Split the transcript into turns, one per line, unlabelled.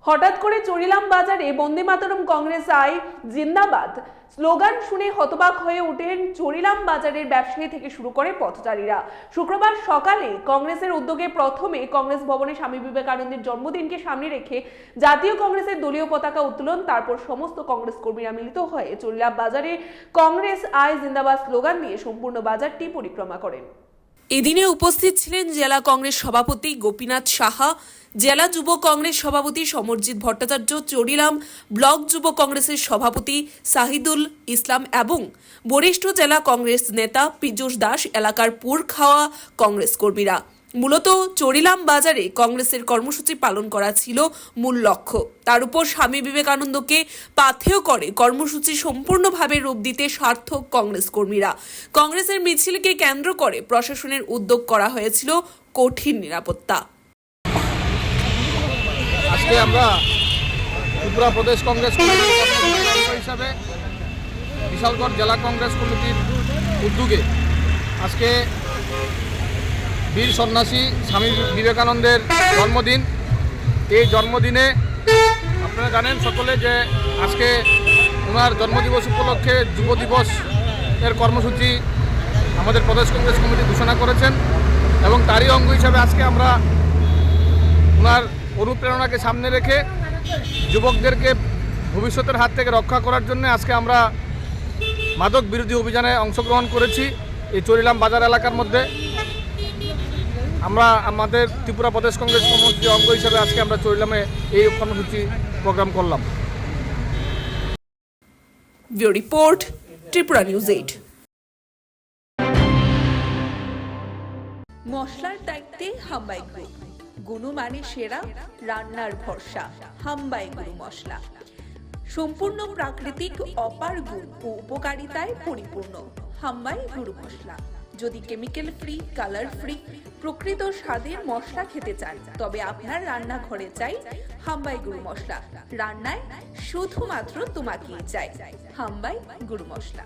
হঠাৎ করে চরিলাম বাজারে বন্দে মাতরম কংগ্রেস আই জিন্দাবাদ স্লোগান শুনে হতবাক হয়ে ওঠেন চরিলাম বাজারের ব্যবসায়ী থেকে শুরু করে পথচারীরা। শুক্রবার সকালে কংগ্রেসের উদ্যোগে প্রথমে কংগ্রেস ভবনে স্বামী বিবেকানন্দের জন্মদিনকে সামনে রেখে জাতীয় কংগ্রেসের দলীয় পতাকা উত্তোলন, তারপর সমস্ত কংগ্রেস কর্মীরা মিলিত হয়ে চরিলাম বাজারে কংগ্রেস আই জিন্দাবাদ স্লোগান দিয়ে সম্পূর্ণ বাজারটি পরিক্রমা করেন।
এদিনে উপস্থিত ছিলেন জেলা কংগ্রেস সভাপতি গোপীনাথ সাহা, জেলা যুব কংগ্রেস সভাপতি সমরজিৎ ভট্টাচার্য, চরিলাম ব্লক যুব কংগ্রেসের সভাপতি সাহিদুল ইসলাম এবং বরিষ্ঠ জেলা কংগ্রেস নেতা পীযূষ দাস, এলাকার পুরখাওয়া কংগ্রেস কর্মীরা। মূলত চরিলাম বাজারে কংগ্রেসের কর্মসূচি পালন করা ছিল মূল লক্ষ্য। তার উপর স্বামী বিবেকানন্দকে পাথেয় করে কর্মসূচি সম্পূর্ণভাবে রূপ দিতে সার্থক কংগ্রেস কর্মীরা। কংগ্রেসের মিছিলকে কেন্দ্র করে প্রশাসনের উদ্যোগ করা হয়েছিল কঠিন নিরাপত্তা।
আজকে আমরা ত্রিপুরা প্রদেশ কংগ্রেস কমিটির হিসাবে বিশালগড় জেলা কংগ্রেস কমিটির উদ্যোগে আজকে বীর সন্ন্যাসী স্বামী বিবেকানন্দের জন্মদিন। এই জন্মদিনে আপনারা জানেন সকলে যে আজকে ওনার জন্মদিবস উপলক্ষে যুব দিবস এর কর্মসূচি আমাদের প্রদেশ কংগ্রেস কমিটি ঘোষণা করেছেন এবং তারই অঙ্গ হিসাবে আজকে আমরা ওনার অনুপ্রেরণাকে সামনে রেখে যুবকদেরকে ভবিষ্যতের হাত থেকে রক্ষা করার জন্য আজকে আমরা মাদক বিরোধী অভিযানে অংশগ্রহণ করেছি। এই চরিলাম বাজার এলাকার মধ্যে আমরা আমাদের ত্রিপুরা প্রদেশ কংগ্রেস কমিটির অঙ্গ হিসাবে আজকে আমরা চরিলামে এই কর্মসূচি প্রোগ্রাম করলাম।
Report Tripura news 8।
মশলার দায়িত্বে হাম্বাই গ্রুপ, গুণমানে সেরা, রান্নার ভরসা। হাম্বাই গুরু মশলা সম্পূর্ণ প্রাকৃতিক, অপার গুণ ও উপকারিতায় পরিপূর্ণ। হাম্বাই গুরু মশলা। যদি কেমিক্যাল ফ্রি, কালার ফ্রি, প্রকৃত স্বাদের মশলা খেতে চান তবে আপনার রান্নাঘরে চাই হাম্বাই গুরু মশলা। রান্নায় শুধুমাত্র তোমাকেই চাই হাম্বাই গুরু মশলা।